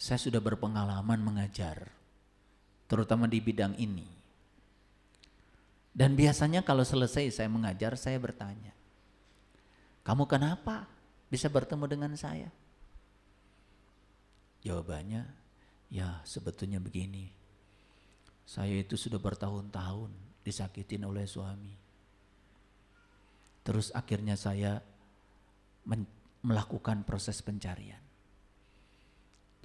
Saya sudah berpengalaman mengajar, terutama di bidang ini. Dan biasanya kalau selesai saya mengajar, saya bertanya, kamu kenapa bisa bertemu dengan saya? Jawabannya, ya sebetulnya begini, saya itu sudah bertahun-tahun disakitin oleh suami. Terus akhirnya saya melakukan proses pencarian.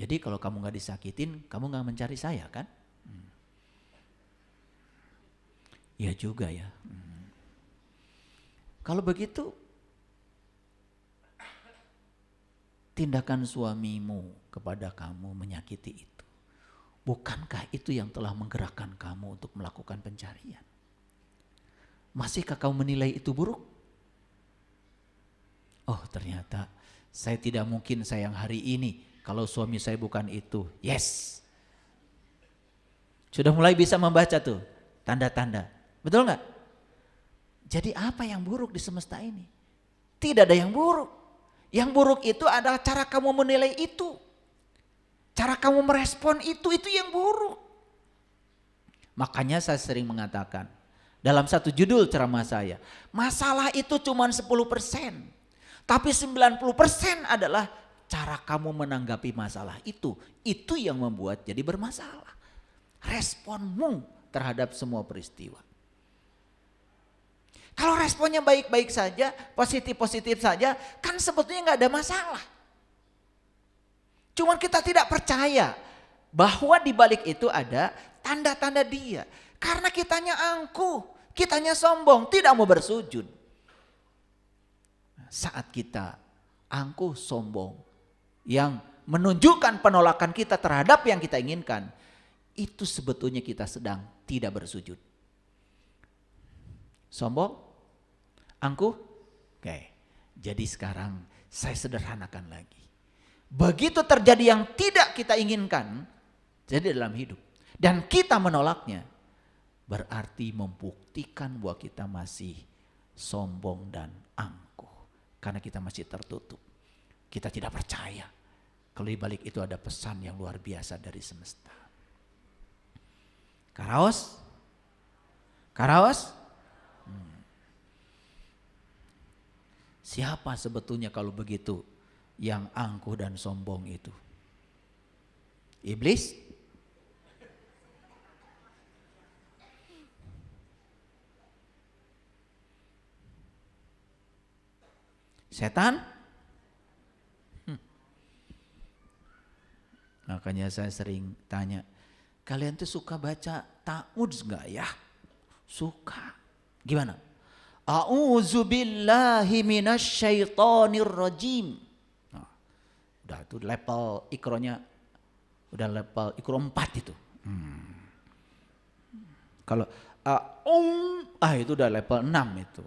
Jadi kalau kamu gak disakitin, kamu gak mencari saya kan? Ya juga ya. Kalau begitu, tindakan suamimu kepada kamu menyakiti itu, bukankah itu yang telah menggerakkan kamu untuk melakukan pencarian? Masihkah kamu menilai itu buruk? Oh ternyata saya tidak mungkin sayang hari ini kalau suami saya bukan itu. Yes. Sudah mulai bisa membaca tuh tanda-tanda. Betul nggak? Jadi apa yang buruk di semesta ini? Tidak ada yang buruk. Yang buruk itu adalah cara kamu menilai itu. Cara kamu merespon itu yang buruk. Makanya saya sering mengatakan dalam satu judul ceramah saya, masalah itu cuma 10%. Tapi 90% adalah cara kamu menanggapi masalah itu. Itu yang membuat jadi bermasalah. Responmu terhadap semua peristiwa. Kalau responnya baik-baik saja, positif-positif saja, kan sebetulnya gak ada masalah. Cuman kita tidak percaya bahwa di balik itu ada tanda-tanda dia. Karena kitanya angkuh, kitanya sombong, tidak mau bersujud. Saat kita angkuh, sombong, yang menunjukkan penolakan kita terhadap yang kita inginkan, itu sebetulnya kita sedang tidak bersujud. Sombong? Angkuh? Oke. Jadi sekarang saya sederhanakan lagi. Begitu terjadi yang tidak kita inginkan jadi dalam hidup dan kita menolaknya, berarti membuktikan bahwa kita masih sombong dan angkuh. Karena kita masih tertutup. Kita tidak percaya kalau di balik itu ada pesan yang luar biasa dari semesta. Karaos? Karaos? Siapa sebetulnya kalau begitu yang angkuh dan sombong itu? Iblis? Setan? Makanya saya sering tanya, kalian tuh suka baca ta'udz gak ya? Suka. Gimana? A'udzubillahi minasyaitonir rajim. Nah, udah itu level ikronya, udah level ikro 4 itu. Kalau itu udah level 6 itu.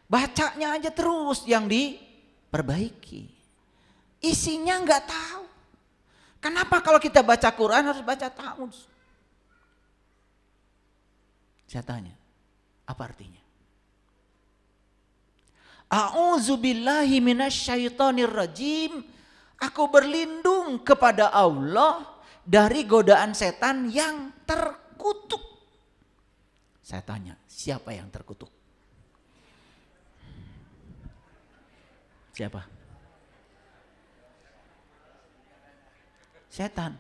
Bacanya aja terus yang diperbaiki. Isinya nggak tahu. Kenapa kalau kita baca Quran harus baca ta'udz? Saya tanya, apa artinya? A'udzubillahi minasyaitonir rajim. Aku berlindung kepada Allah dari godaan setan yang terkutuk. Saya tanya, siapa yang terkutuk? Siapa? Setan.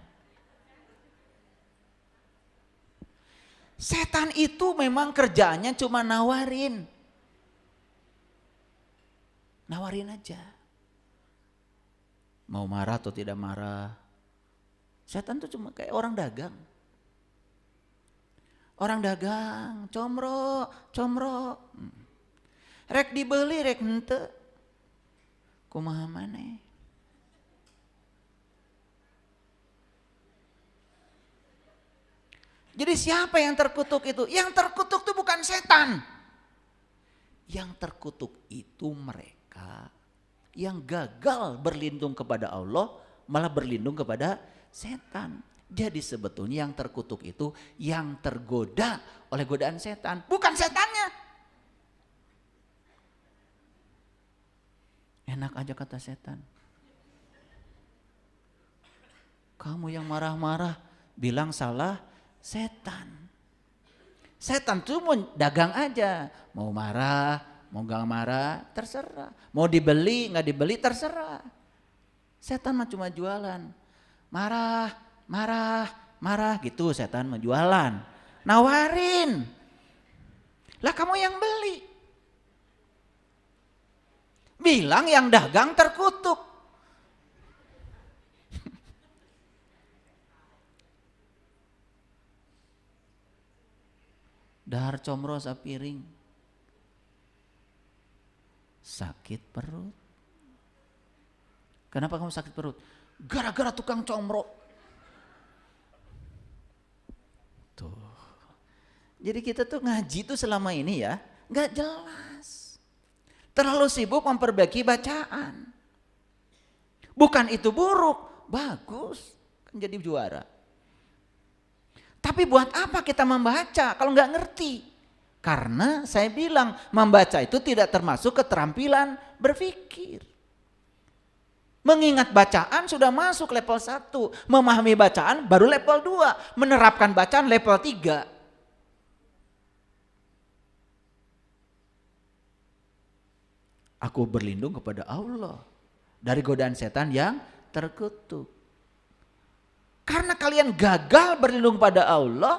Setan itu memang kerjaannya cuma nawarin. Nawarin aja. Mau marah atau tidak marah. Setan itu cuma kayak orang dagang. Orang dagang, comro. Rek dibeli, rek henteu. Kumaha maneh. Jadi siapa yang terkutuk itu? Yang terkutuk itu bukan setan. Yang terkutuk itu mereka yang gagal berlindung kepada Allah, malah berlindung kepada setan. Jadi sebetulnya yang terkutuk itu yang tergoda oleh godaan setan, bukan setannya. Enak aja kata setan. Kamu yang marah-marah, bilang salah setan. Setan tuh mau dagang aja, mau marah, mau gak marah, terserah. Mau dibeli, gak dibeli, terserah. Setan mah cuma jualan. Marah, marah, marah gitu setan mah jualan. Nawarin. Lah kamu yang beli. Bilang yang dagang terkutuk. Dahar comro sapiring. Sakit perut. Kenapa kamu sakit perut? Gara-gara tukang comro. Tuh. Jadi kita tuh ngaji tuh selama ini ya gak jelas. Terlalu sibuk memperbaiki bacaan. Bukan itu buruk, bagus. Kan jadi juara. Tapi buat apa kita membaca kalau nggak ngerti? Karena saya bilang membaca itu tidak termasuk keterampilan berpikir. Mengingat bacaan sudah masuk level 1. Memahami bacaan baru level 2. Menerapkan bacaan level 3. Aku berlindung kepada Allah dari godaan setan yang terkutuk. Karena kalian gagal berlindung pada Allah,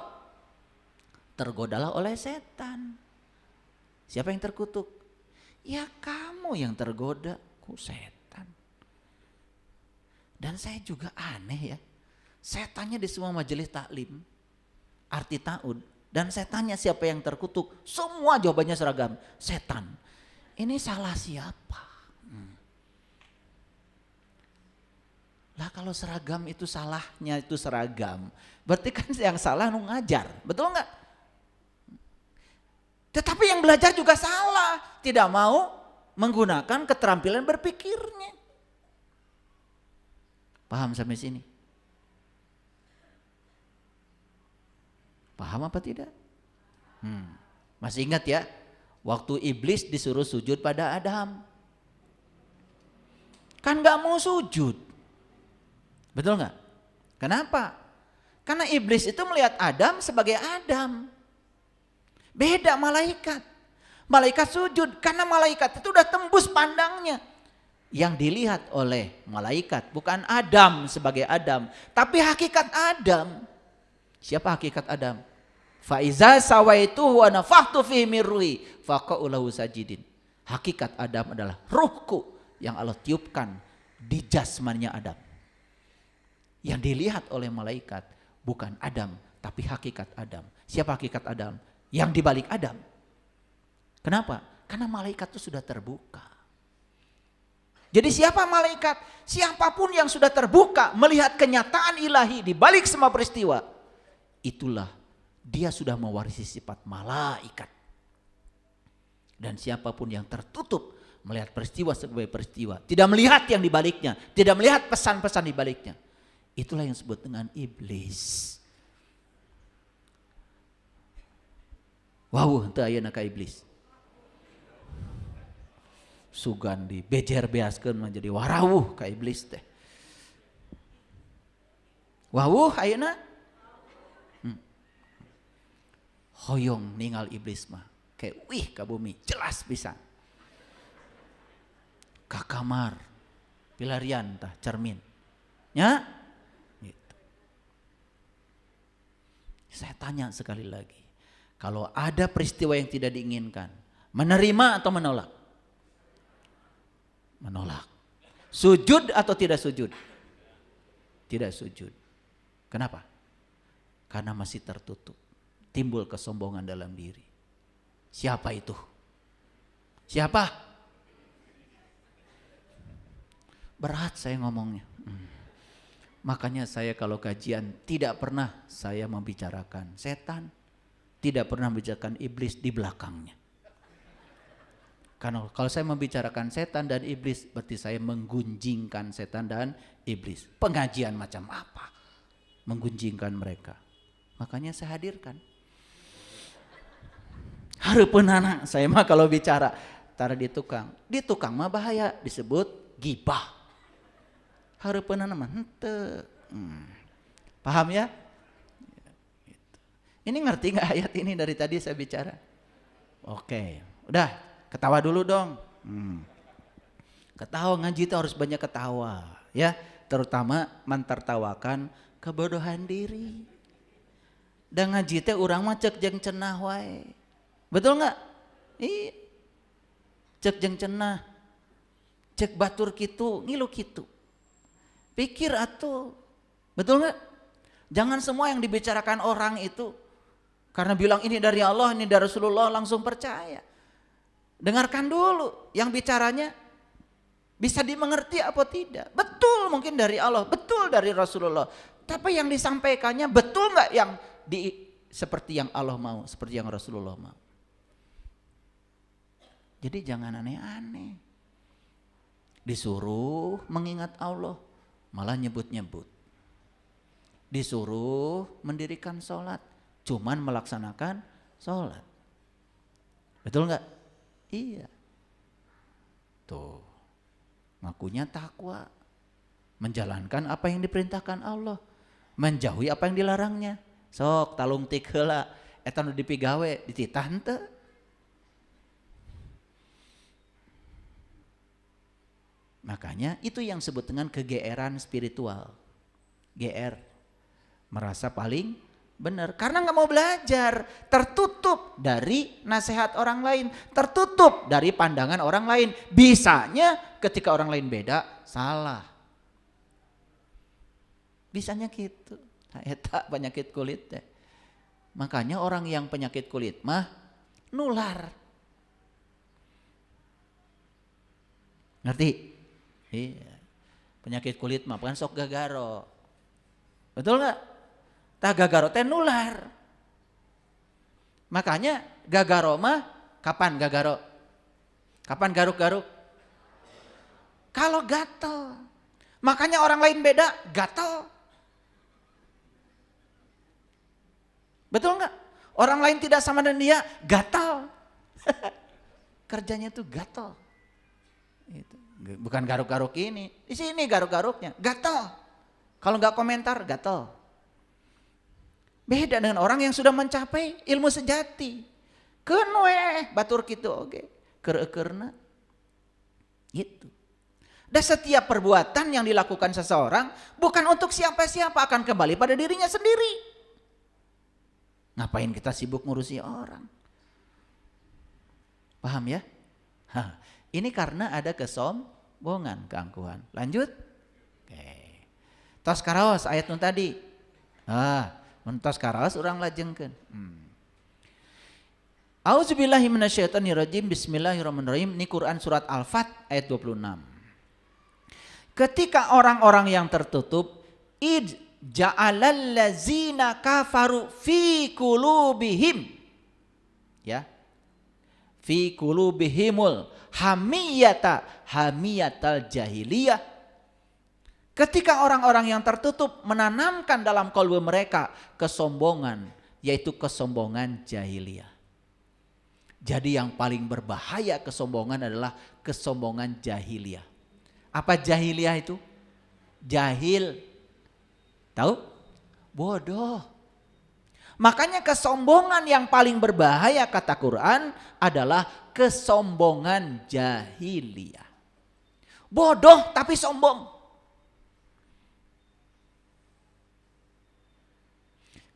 tergodalah oleh setan. Siapa yang terkutuk? Ya kamu yang tergoda, kok setan. Dan saya juga aneh ya, saya tanya di semua majelis taklim, arti ta'ud, dan saya tanya siapa yang terkutuk, semua jawabannya seragam, setan. Ini salah siapa? Lah kalau seragam itu salahnya itu seragam, berarti kan yang salah ngajar, betul nggak? Tetapi yang belajar juga salah, tidak mau menggunakan keterampilan berpikirnya. Paham sampai sini? Paham apa tidak? Masih ingat ya, waktu iblis disuruh sujud pada Adam, kan nggak mau sujud. Betul nggak? Kenapa? Karena iblis itu melihat Adam sebagai Adam. Beda malaikat. Malaikat sujud karena malaikat itu udah tembus pandangnya. Yang dilihat oleh malaikat bukan Adam sebagai Adam, tapi hakikat Adam. Siapa hakikat Adam? Faiza sawaituhu wa nafakhtu fihi min ruhi faqa'u lahu sajidin. Hakikat Adam adalah ruhku yang Allah tiupkan di jasmaninya Adam. Yang dilihat oleh malaikat bukan Adam, tapi hakikat Adam. Siapa hakikat Adam? Yang dibalik Adam. Kenapa? Karena malaikat itu sudah terbuka. Jadi siapa malaikat? Siapapun yang sudah terbuka melihat kenyataan ilahi di balik semua peristiwa, itulah dia sudah mewarisi sifat malaikat. Dan siapapun yang tertutup melihat peristiwa sebagai peristiwa, tidak melihat yang dibaliknya, tidak melihat pesan-pesan di baliknya, itulah yang disebut dengan iblis. Wow, teu ayeuna ka iblis. Sugan di bejer beaskeun menjadi warawuh ka iblis teh. Wawuh ayeuna. Hoyong ningal iblis mah. Kayak wih ka bumi, jelas pisan. Ka kamar, pilarian tah cermin. Nya? Saya tanya sekali lagi, kalau ada peristiwa yang tidak diinginkan, menerima atau menolak? Menolak. Sujud atau tidak sujud? Tidak sujud. Kenapa? Karena masih tertutup. Timbul kesombongan dalam diri. Siapa itu? Siapa? Berat saya ngomongnya. Makanya saya kalau kajian tidak pernah saya membicarakan setan, tidak pernah membicarakan iblis di belakangnya. Karena kalau saya membicarakan setan dan iblis berarti saya menggunjingkan setan dan iblis. Pengajian macam apa? Menggunjingkan mereka. Makanya saya hadirkan. Hareupeun anak saya mah kalau bicara taruh di tukang. Di tukang mah bahaya disebut gibah. Hareupeunana mah henteu Paham ya? Ini ngerti nggak ayat ini dari tadi saya bicara? Oke, udah ketawa dulu dong. Ketawa, ngaji itu harus banyak ketawa ya, terutama mentertawakan kebodohan diri. Dan ngaji teh urang mah cek jeung cenah wae. Betul nggak? Iya. Cek jeung cenah. Cek batur kitu, ngilu kitu. Pikir atuh. Betul nggak? Jangan semua yang dibicarakan orang itu karena bilang ini dari Allah, ini dari Rasulullah langsung percaya. Dengarkan dulu yang bicaranya bisa dimengerti apa tidak. Betul mungkin dari Allah, betul dari Rasulullah. Tapi yang disampaikannya betul nggak yang seperti yang Allah mau, seperti yang Rasulullah mau. Jadi jangan aneh-aneh. Disuruh mengingat Allah, malah nyebut-nyebut. Disuruh mendirikan sholat, cuman melaksanakan sholat. Betul nggak? Iya. Tuh, ngakunya takwa, menjalankan apa yang diperintahkan Allah, menjauhi apa yang dilarangnya. Sok talung tik heula, eta nu dipigawe dititah henteu. Makanya itu yang disebut dengan kegeeran spiritual. GR, merasa paling benar karena nggak mau belajar, tertutup dari nasihat orang lain, tertutup dari pandangan orang lain. Bisanya ketika orang lain beda, salah. Bisanya gitu. Eta penyakit kulit deh. Makanya orang yang penyakit kulit mah nular. Ngerti? Iya. Penyakit kulit mah bukan sok gagaro. Betul nggak? Tah gagaro teh nular. Makanya gagaro mah kapan gagaro? Kapan garuk-garuk? Kalau gatel. Makanya orang lain beda gatel. Betul nggak? Orang lain tidak sama dengan dia gatel. Kerjanya tuh gatel. Itu. Bukan garuk-garuk ini. Di sini garuk-garuknya gatel. Kalau nggak komentar gatel. Beda dengan orang yang sudah mencapai ilmu sejati. Keun we batur kitu oge, keur-ekeurna. Gitu. Dan setiap perbuatan yang dilakukan seseorang bukan untuk siapa-siapa, akan kembali pada dirinya sendiri. Ngapain kita sibuk ngurusi orang? Paham ya? Hah, ini karena ada kesombongan, keangkuhan. Lanjut. Oke. Tos karaos ayat nu tadi. Mentos karaos urang lajengkeun. Auzubillahi minasyaitonirrajim. Bismillahirrahmanirrahim. Ini Quran surat Al-Fat ayat 26. Ketika orang-orang yang tertutup, id ja'alal ladzina kafaru fi qulubihim, ya, fi qulubihimul hamiyatal jahiliyah. Ketika orang-orang yang tertutup menanamkan dalam kalbu mereka kesombongan, yaitu kesombongan jahiliyah. Jadi yang paling berbahaya kesombongan adalah kesombongan jahiliyah. Apa jahiliyah itu? Jahil. Tahu? Bodoh. Makanya kesombongan yang paling berbahaya kata Quran adalah kesombongan jahiliyah. Bodoh tapi sombong.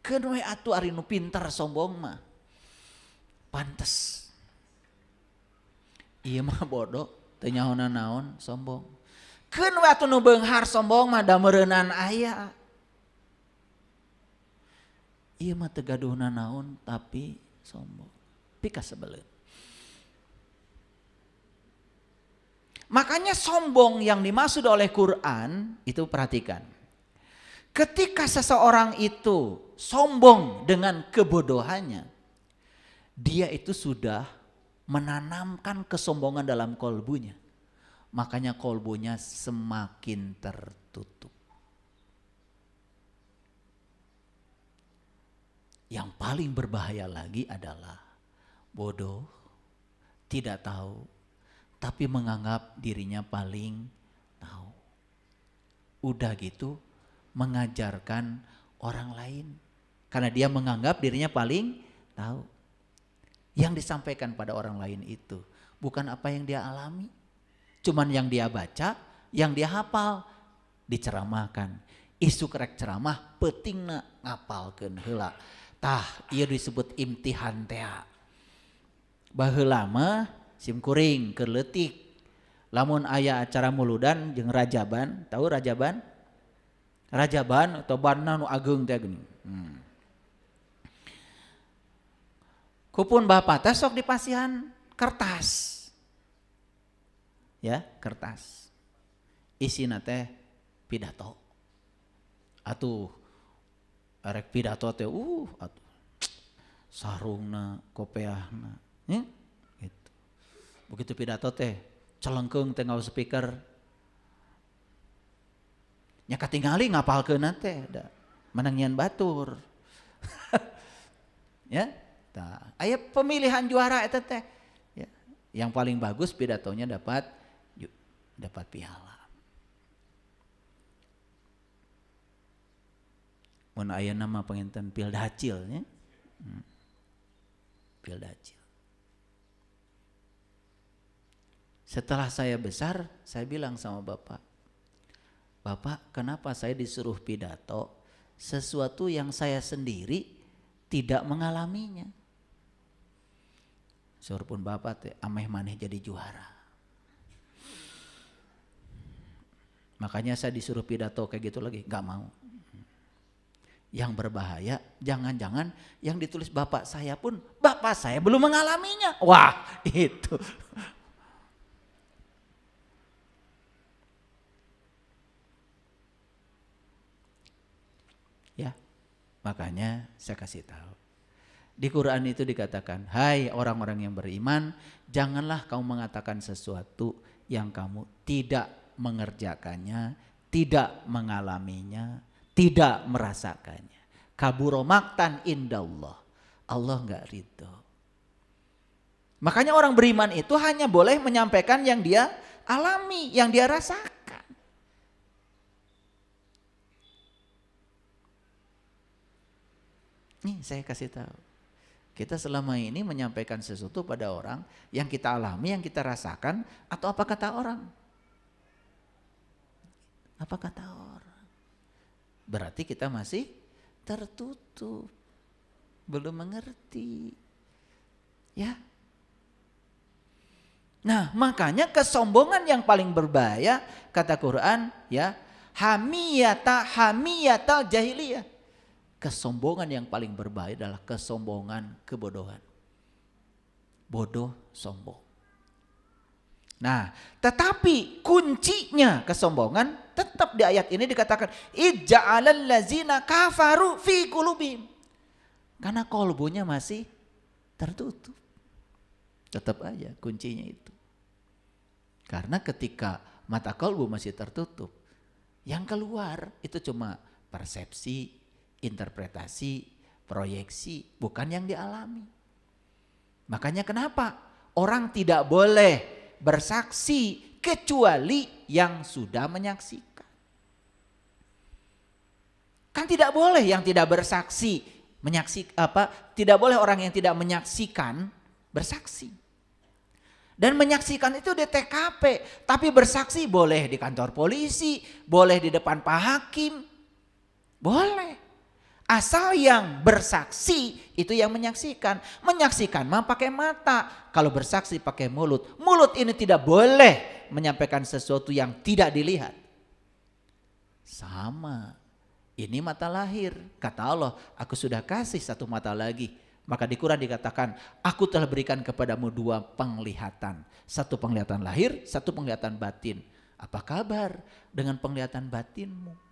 Keun we atuh ari nu pinter sombong mah. Pantes. Ieu mah bodoh, teu nyahonan naon sombong. Keun we atuh nu beunghar sombong mah da meureunan aya. Ieu mah teu gaduhna naon tapi sombong. Pika sebeleun. Makanya sombong yang dimaksud oleh Quran itu perhatikan. Ketika seseorang itu sombong dengan kebodohannya, dia itu sudah menanamkan kesombongan dalam kolbunya. Makanya kolbunya semakin tertutup. Yang paling berbahaya lagi adalah bodoh, tidak tahu, tapi menganggap dirinya paling tahu. Udah gitu mengajarkan orang lain. Karena dia menganggap dirinya paling tahu. Yang disampaikan pada orang lain itu bukan apa yang dia alami. Cuman yang dia baca, yang dia hafal, diceramahkan. Isu kerek ceramah pentingna ngapalkeun heula. Tah ieu disebut imtihan teh. Baheula mah simkuring keur leutik. Lamun aya acara muludan jeung rajaban, tahu rajaban? Rajaban atau banna nu ageung teh geuning. Kupun bapak teh sok dipasihan kertas. Ya, kertas. Isina teh pidato. Atuh arek pidato teh atuh sarungna, kopeahna, gitu. Begitu pidato teh celengkeung teh ngau speaker. Nya katingali ngapalkeunna teh da menang nyian batur. Ya, tah aya pemilihan juara eta teh. Ya, yang paling bagus pidatonya dapat piala. Mun aya nama penginten Pildacil nya. Pildacil. Setelah saya besar, saya bilang sama Bapak, Bapak, kenapa saya disuruh pidato sesuatu yang saya sendiri tidak mengalaminya? Surpun Bapak teh ameh maneh jadi juara. Makanya saya disuruh pidato kayak gitu lagi, gak mau. Yang berbahaya, jangan-jangan yang ditulis bapak saya pun bapak saya belum mengalaminya. Wah, itu. Ya, makanya saya kasih tahu. Di Quran itu dikatakan, hai orang-orang yang beriman, janganlah kamu mengatakan sesuatu yang kamu tidak mengerjakannya, tidak mengalaminya, tidak merasakannya. Kaburo maktan indallah. Allah enggak ridho. Makanya orang beriman itu hanya boleh menyampaikan yang dia alami, yang dia rasakan. Nih saya kasih tahu. Kita selama ini menyampaikan sesuatu pada orang yang kita alami, yang kita rasakan, atau apa kata orang? Apa kata orang? Berarti kita masih tertutup, belum mengerti. Ya. Nah, makanya kesombongan yang paling berbahaya kata Quran, ya, hamiyatal jahiliyah. Kesombongan yang paling berbahaya adalah kesombongan kebodohan. Bodoh, sombong. Nah, tetapi kuncinya kesombongan tetap di ayat ini dikatakan ij'alal ladzina kafaru fi qulubihim. Karena kolbunya masih tertutup. Tetap aja kuncinya itu. Karena ketika mata kolbu masih tertutup, yang keluar itu cuma persepsi, interpretasi, proyeksi, bukan yang dialami. Makanya kenapa orang tidak boleh bersaksi kecuali yang sudah menyaksikan. Kan tidak boleh yang tidak bersaksi tidak boleh orang yang tidak menyaksikan bersaksi. Dan menyaksikan itu di TKP, tapi bersaksi boleh di kantor polisi, boleh di depan Pak Hakim. Boleh. Asal yang bersaksi itu yang menyaksikan. Menyaksikan mah pakai mata. Kalau bersaksi pakai mulut. Mulut ini tidak boleh menyampaikan sesuatu yang tidak dilihat. Sama. Ini mata lahir. Kata Allah, aku sudah kasih satu mata lagi. Maka di Quran dikatakan, aku telah berikan kepadamu dua penglihatan. Satu penglihatan lahir, satu penglihatan batin. Apa kabar dengan penglihatan batinmu?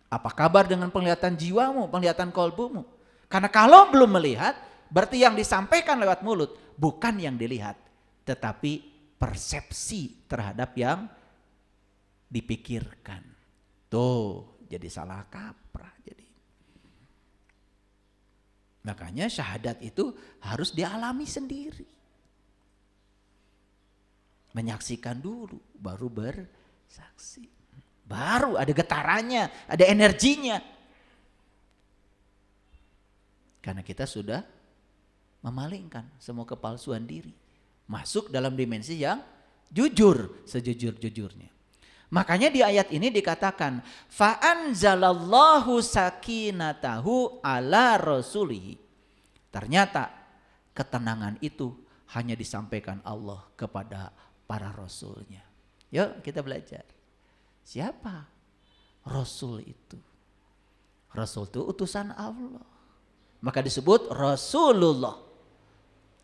Apa kabar dengan penglihatan jiwamu, penglihatan kolbumu? Karena kalau belum melihat, berarti yang disampaikan lewat mulut bukan yang dilihat, tetapi persepsi terhadap yang dipikirkan. Tuh, jadi salah kaprah. Makanya syahadat itu harus dialami sendiri. Menyaksikan dulu, baru bersaksi. Baru ada getarannya, ada energinya. Karena kita sudah memalingkan semua kepalsuan diri. Masuk dalam dimensi yang jujur, sejujur-jujurnya. Makanya di ayat ini dikatakan fa'anzalallahu sakinatahu ala rasulihi. Ternyata ketenangan itu hanya disampaikan Allah kepada para rasulnya. Yuk kita belajar. Siapa Rasul itu? Rasul itu utusan Allah. Maka disebut Rasulullah.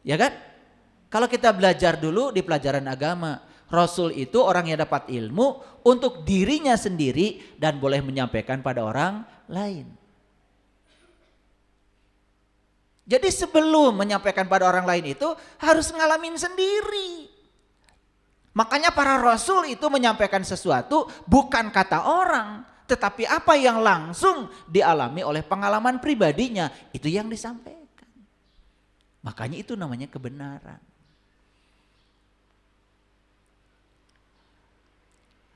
Ya kan? Kalau kita belajar dulu di pelajaran agama, Rasul itu orang yang dapat ilmu untuk dirinya sendiri dan boleh menyampaikan pada orang lain. Jadi sebelum menyampaikan pada orang lain itu harus ngalamin sendiri. Makanya para rasul itu menyampaikan sesuatu bukan kata orang, tetapi apa yang langsung dialami oleh pengalaman pribadinya, itu yang disampaikan. Makanya itu namanya kebenaran.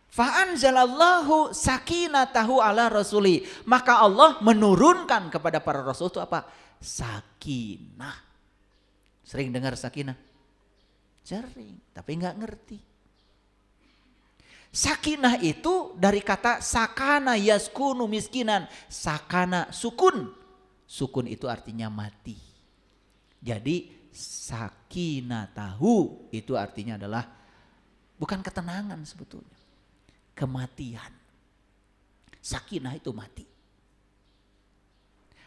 Fa'anzalallahu sakinatahu ala rasuli. Maka Allah menurunkan kepada para rasul itu apa? Sakinah. Sering dengar sakinah? Sering, tapi nggak ngerti. Sakinah itu dari kata sakana yaskunu miskinan. Sakana sukun. Sukun itu artinya mati. Jadi sakinatahu itu artinya adalah bukan ketenangan sebetulnya. Kematian. Sakinah itu mati.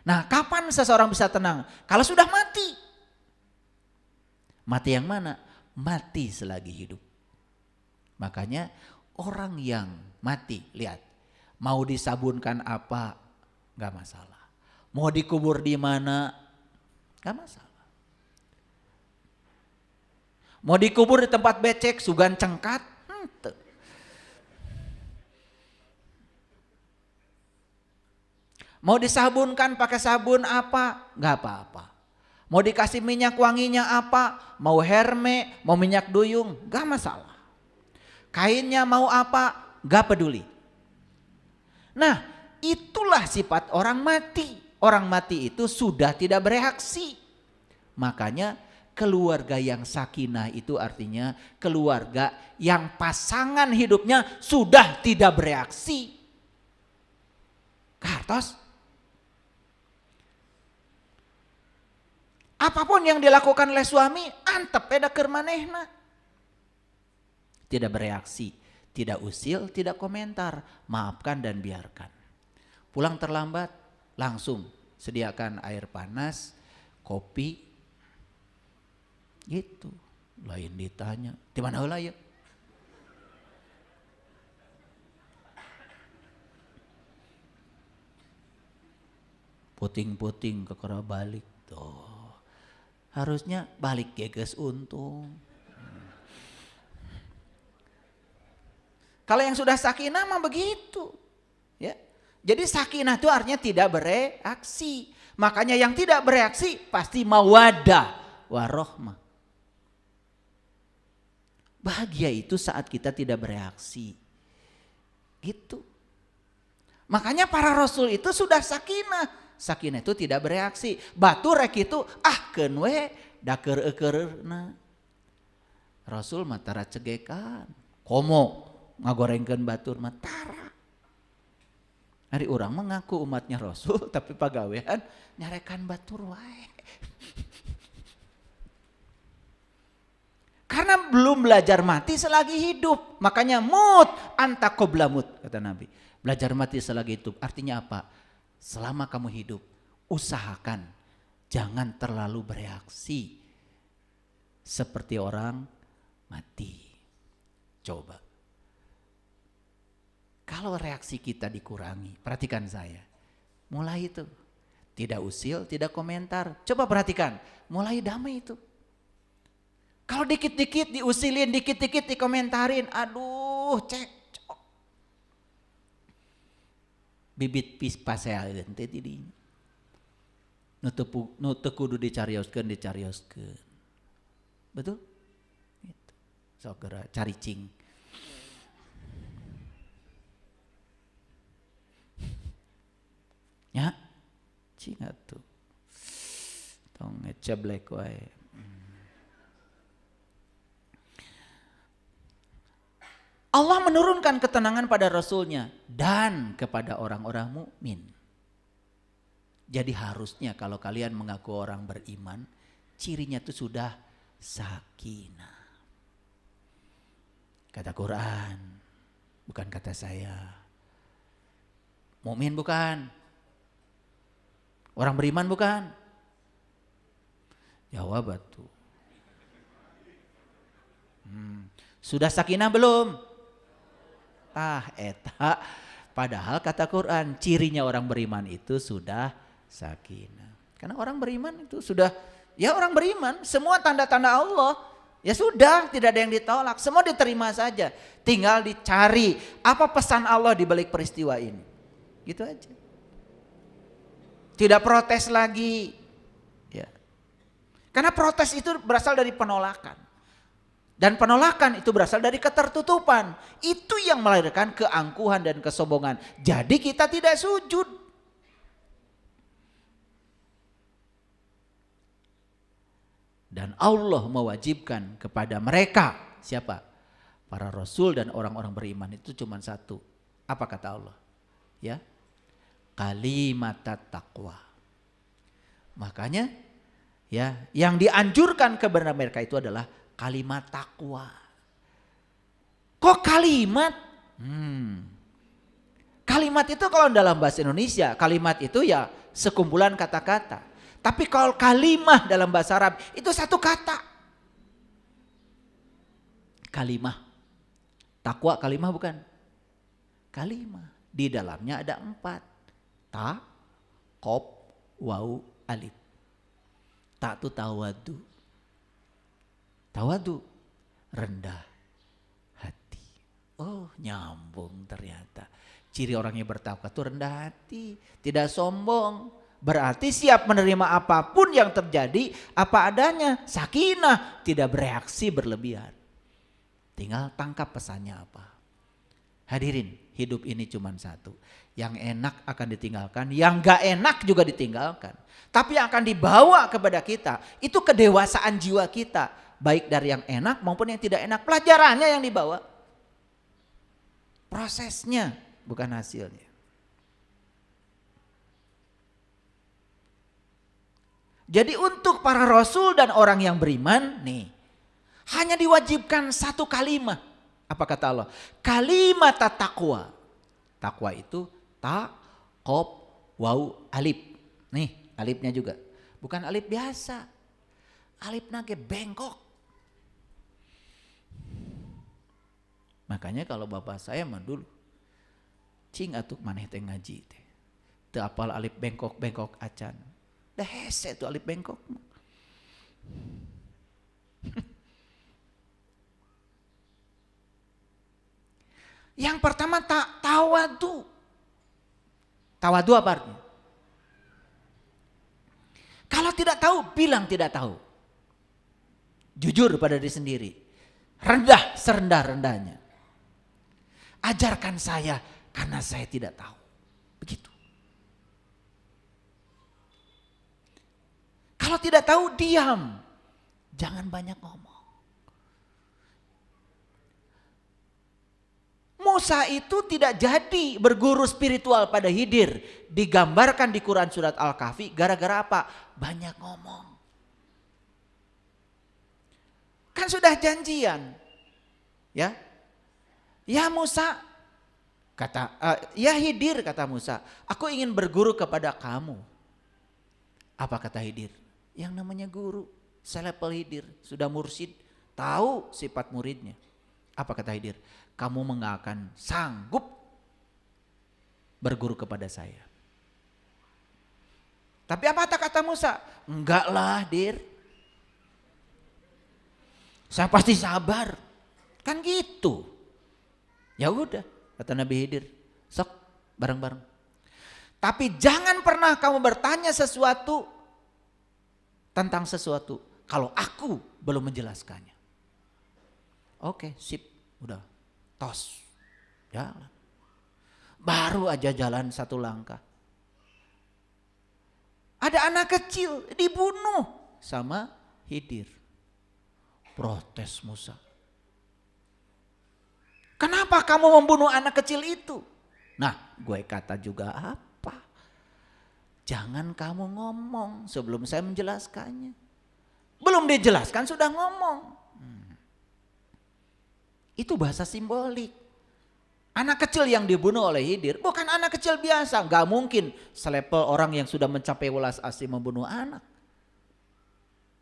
Nah, kapan seseorang bisa tenang? Kalau sudah mati. Mati yang mana? Mati selagi hidup. Makanya orang yang mati, lihat, mau disabunkan apa, gak masalah. Mau dikubur di mana, gak masalah. Mau dikubur di tempat becek, sugan cengkat, mau disabunkan pakai sabun apa, gak apa-apa. Mau dikasih minyak wanginya apa, mau herme, mau minyak duyung, gak masalah. Kainnya mau apa, gak peduli. Nah, itulah sifat orang mati. Orang mati itu sudah tidak bereaksi. Makanya keluarga yang sakinah itu artinya keluarga yang pasangan hidupnya sudah tidak bereaksi. Kartos. Apapun yang dilakukan oleh suami, antep eda keur manehna. Tidak bereaksi, tidak usil, tidak komentar, maafkan dan biarkan. Pulang terlambat, langsung sediakan air panas, kopi, gitu. Lain ditanya, di mana heula ya? Puting-puting kekera balik tuh. Harusnya balik geges untung. Kalau yang sudah sakinah mah begitu. Ya. Jadi sakinah itu artinya tidak bereaksi. Makanya yang tidak bereaksi pasti mawaddah warohmah. Bahagia itu saat kita tidak bereaksi. Gitu. Makanya para rasul itu sudah sakinah. Sakinah itu tidak bereaksi. Batu rek itu keun we daker-ekeurna. Rasul mah tara cegekan. Komo ngagorengkeun batur mah tara. Hari orang mengaku umatnya Rasul tapi pagawean nyarekan batur wae. Karena belum belajar mati selagi hidup. Makanya mut anta qabla mut kata Nabi. Belajar mati selagi hidup artinya apa? Selama kamu hidup, usahakan jangan terlalu bereaksi seperti orang mati. Coba. Kalau reaksi kita dikurangi, perhatikan saya. Mulai itu, tidak usil, tidak komentar. Coba perhatikan, mulai damai itu. Kalau dikit-dikit diusilin, dikit-dikit dikomentarin, aduh cek. Bibit pispa saya teh di nu teu kudu dicarioskeun. Betul? Gitu. Sok geura caricing. Cing atuh. Tong ngeceblek wae. Allah menurunkan ketenangan pada Rasulnya dan kepada orang-orang mukmin. Jadi harusnya kalau kalian mengaku orang beriman, cirinya itu sudah sakinah. Kata Quran, bukan kata saya. Mukmin bukan? Orang beriman bukan? Jawab atuh. Sudah sakinah belum? Eta. Padahal kata Quran, cirinya orang beriman itu sudah sakinah. Karena orang beriman itu sudah, ya orang beriman, semua tanda-tanda Allah, ya sudah, tidak ada yang ditolak, semua diterima saja. Tinggal dicari apa pesan Allah di balik peristiwa ini. Gitu aja. Tidak protes lagi. Ya. Karena protes itu berasal dari penolakan. Dan penolakan itu berasal dari ketertutupan. Itu yang melahirkan keangkuhan dan kesombongan. Jadi kita tidak sujud. Dan Allah mewajibkan kepada mereka. Siapa? Para rasul dan orang-orang beriman itu cuma satu. Apa kata Allah? Ya, kalimat taqwa. Makanya ya, yang dianjurkan kepada mereka itu adalah kalimat takwa. Kok kalimat? Kalimat itu kalau dalam bahasa Indonesia, kalimat itu ya sekumpulan kata-kata. Tapi kalau kalimah dalam bahasa Arab itu satu kata. Kalimah. Takwa kalimah bukan? Kalimah. Di dalamnya ada 4. Ta, qaf, waw, alif. Ta itu tawadu. Tawadu, rendah hati. Oh, nyambung ternyata. Ciri orang yang bertakwa itu rendah hati, tidak sombong. Berarti siap menerima apapun yang terjadi apa adanya. Sakinah, tidak bereaksi berlebihan. Tinggal tangkap pesannya apa. Hadirin, hidup ini cuma satu. Yang enak akan ditinggalkan, yang gak enak juga ditinggalkan. Tapi yang akan dibawa kepada kita, itu kedewasaan jiwa kita. Baik dari yang enak maupun yang tidak enak. Pelajarannya yang dibawa. Prosesnya, bukan hasilnya. Jadi untuk para rasul dan orang yang beriman nih, hanya diwajibkan satu kalimat. Apa kata Allah? Kalimat taqwa. Takwa itu ta, qaf, waw, alif. Nih alifnya juga. Bukan alif biasa. Alif nage bengkok. Makanya kalau bapak saya mah dulu. Cing atuh maneh teh ngaji teh. Teu apal alif bengkok acan. Dah hese tuh alif bengkok. Yang pertama tawadu. Tawadu apa artinya? Kalau tidak tahu, bilang tidak tahu. Jujur pada diri sendiri. Rendah serendah-rendahnya. Ajarkan saya karena saya tidak tahu. Begitu. Kalau tidak tahu, diam. Jangan banyak ngomong. Musa itu tidak jadi berguru spiritual pada Khidir. Digambarkan di Quran surat Al-Kahfi gara-gara apa? Banyak ngomong. Kan sudah janjian. Ya. Ya Musa, ya Khidir kata Musa, aku ingin berguru kepada kamu. Apa kata Khidir? Yang namanya guru, selevel Khidir, sudah mursyid, tahu sifat muridnya. Apa kata Khidir? Kamu enggak akan sanggup berguru kepada saya. Tapi apa kata Musa? Enggak lah Dir. Saya pasti sabar. Kan gitu. Ya udah, kata Nabi Khidir. Sok bareng-bareng. Tapi jangan pernah kamu bertanya sesuatu tentang sesuatu kalau aku belum menjelaskannya. Oke, sip, udah. Tos, jalan. Baru aja jalan satu langkah. Ada anak kecil dibunuh sama Khidir. Protes Musa. Kenapa kamu membunuh anak kecil itu? Nah, gue kata juga apa? Jangan kamu ngomong sebelum saya menjelaskannya. Belum dijelaskan sudah ngomong. Itu bahasa simbolik. Anak kecil yang dibunuh oleh Khidir bukan anak kecil biasa. Gak mungkin selepel orang yang sudah mencapai welas asih membunuh anak.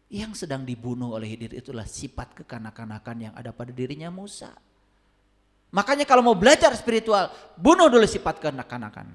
Yang sedang dibunuh oleh Khidir itulah sifat kekanak-kanakan yang ada pada dirinya Musa. Makanya kalau mau belajar spiritual, bunuh dulu sifat kekanak-kanakan.